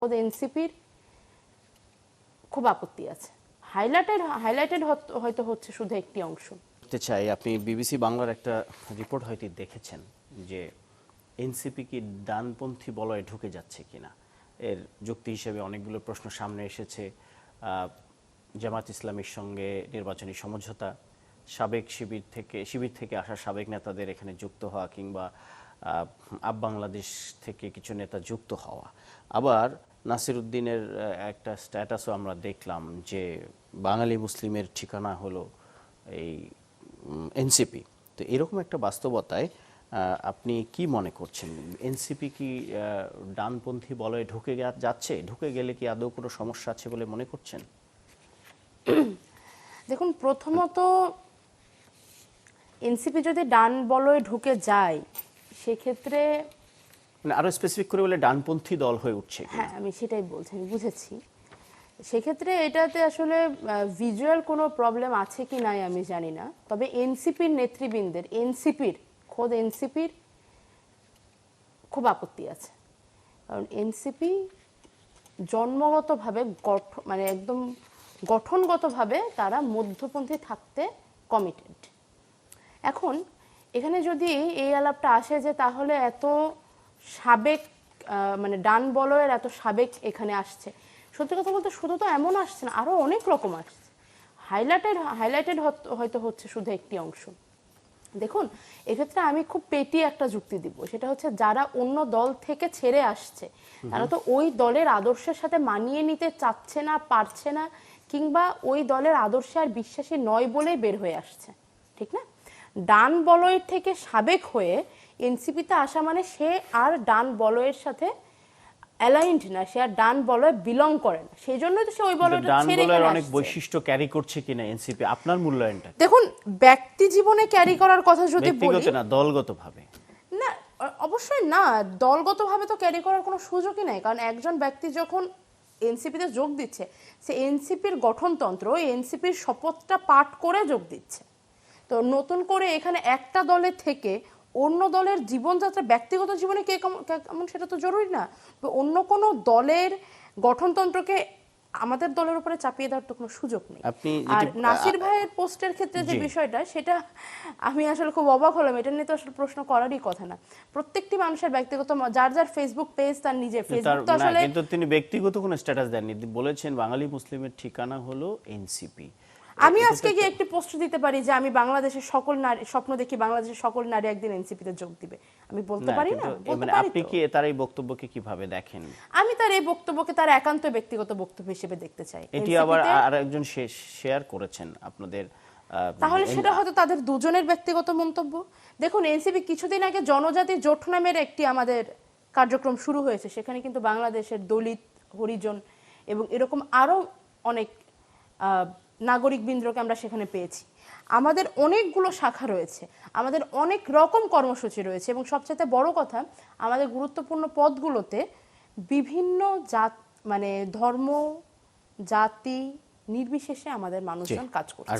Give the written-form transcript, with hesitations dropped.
এনসিপির খুব আপত্তি আছে। হাইলাইটেড হয়তো হচ্ছে শুধু একটি অংশ। চাই আপনি বিবিসি বাংলার একটা রিপোর্ট হয়তো দেখেছেন যে এনসিপি কি ডানপন্থী বলয়ে ঢুকে যাচ্ছে কিনা। এর যুক্তি হিসেবে অনেকগুলো প্রশ্ন সামনে এসেছে। জামাত ইসলামীর সঙ্গে নির্বাচনী সমঝোতা, সাবেক শিবির থেকে আসা সাবেক নেতাদের এখানে যুক্ত হওয়া, কিংবা আপ বাংলাদেশ থেকে কিছু নেতা যুক্ত হওয়া। আবার নাসির উদ্দিনের একটা স্ট্যাটাসও আমরা দেখলাম যে বাঙালি মুসলিমের ঠিকানা হলো এই এনসিপি। তো এরকম একটা বাস্তবতায় আপনি কি মনে করছেন, এনসিপি কি ডানপন্থী বলয়ে ঢুকে যাচ্ছে? ঢুকে গেলে কি আদৌ কোনো সমস্যা আছে বলে মনে করছেন? দেখুন, প্রথমত এনসিপি যদি ডান বলয়ে ঢুকে যায় সেক্ষেত্রে মানে আরো স্পেসিফিক করে বলে ডানপন্থী দল হয়ে উঠছে। হ্যাঁ, আমি সেটাই বলছি, আমি বুঝেছি। সেক্ষেত্রে এটাতে আসলে ভিজুয়াল কোনো প্রবলেম আছে কি নাই আমি জানি না, তবে এনসিপির নেতৃবৃন্দের খোদ এনসিপির খুব আপত্তি আছে। কারণ এনসিপি জন্মগতভাবে মানে একদম গঠনগতভাবে তারা মধ্যপন্থী থাকতে কমিটেড। এখন এখানে যদি এই আলাপটা আসে যে তাহলে এত সাবেক মানে ডান বলয়ের এত সাবেক এখানে আসছে, সত্যি কথা বলতে শুধু তো এমন আসছে না, আরো অনেক রকম আসছে। হাইলাইটেড হয়তো হচ্ছে শুধু একটি অংশ। দেখুন, এক্ষেত্রে আমি খুব পেটি একটা যুক্তি দিব, সেটা হচ্ছে যারা অন্য দল থেকে ছেড়ে আসছে তারা তো ওই দলের আদর্শের সাথে মানিয়ে নিতে চাচ্ছে না, পারছে না, কিংবা ওই দলের আদর্শে আর বিশ্বাসী নয় বলেই বের হয়ে আসছে, ঠিক না? ডান বলয়ের থেকে সাবেক হয়ে এনসিপিতে আসা মানে সে আর ডান বলয়ের সাথে অ্যালাইন্ড না, সে আর ডান বলয়ে বিলং করে না, সেই জন্যই তো সে ওই বলয়টা ছেড়ে গেছে। অনেক বৈশিষ্ট্য ক্যারি করছে কিনা এনসিপি, আপনার মূল্যায়নটা? দেখুন, ব্যক্তি জীবনে ক্যারি করার কথা যদি বলি, ব্যক্তিগত না দলগতভাবে না, অবশ্যই না, দলগতভাবে তো ক্যারি করার কোনো সুযোগই নাই। কারণ একজন ব্যক্তি যখন এনসিপিতে যোগ দিচ্ছে, সে এনসিপির গঠনতন্ত্র, এনসিপির শপথটা পাঠ করে যোগ দিচ্ছে। তো নতুন করে এখানে একটা দলে থেকে অন্য দলের জীবনযাত্রা, ব্যক্তিগত জীবনে কে কেমন সেটা তো জরুরি না। তো অন্য কোনো দলের গঠনতন্ত্রকে আমাদের দলের উপরে চাপিয়ে দেওয়ার তো কোনো সুযোগ নেই। আর নাসির ভাইয়ের পোস্টের ক্ষেত্রে যে বিষয়টা, সেটা আমি আসলে খুব অবাক হলাম। এটা নিয়ে তো আসলে প্রশ্ন করারই কথা না। প্রত্যেকটি মানুষের ব্যক্তিগত, যার যার ফেসবুক পেজ, তার নিজের ফেসবুক তো আসলে, কিন্তু তিনি ব্যক্তিগত কোনো স্ট্যাটাস দেননি, বলেছেন বাঙালি মুসলিমের ঠিকানা হলো এনসিপি। আমি আজকে গিয়ে একটি পোস্ট দিতে পারি যে আমি বাংলাদেশের সকল নারী, স্বপ্ন দেখি বাংলাদেশের সকল নারী একদিন এনসিপিতে যোগ দিবে, আমি বলতে পারি না? মানে আপনি কি তার এই বক্তব্যকে কিভাবে দেখেন? আমি তার এই বক্তব্যকে তার একান্ত ব্যক্তিগত বক্তব্য হিসেবে দেখতে চাই। এটি আবার আরেকজন শেয়ার করেছেন আপনাদের, তাহলে সেটা হয়তো তাদের দুজনের ব্যক্তিগত মন্তব্য। দেখুন, এনসিপি কিছুদিন আগে জনজাতি জোট নামের একটি আমাদের কার্যক্রম শুরু হয়েছে, সেখানে কিন্তু বাংলাদেশের দলিত, হরিজন এবং এরকম আরো অনেক নাগরিক বৃন্দকে আমরা সেখানে পেয়েছি। আমাদের অনেকগুলো শাখা রয়েছে, আমাদের অনেক রকম কর্মসূচি রয়েছে, এবং সবচেয়ে বড় কথা, আমাদের গুরুত্বপূর্ণ পদগুলোতে বিভিন্ন জাত, মানে ধর্ম, জাতি নির্বিশেষে আমাদের মানুষজন কাজ করছে।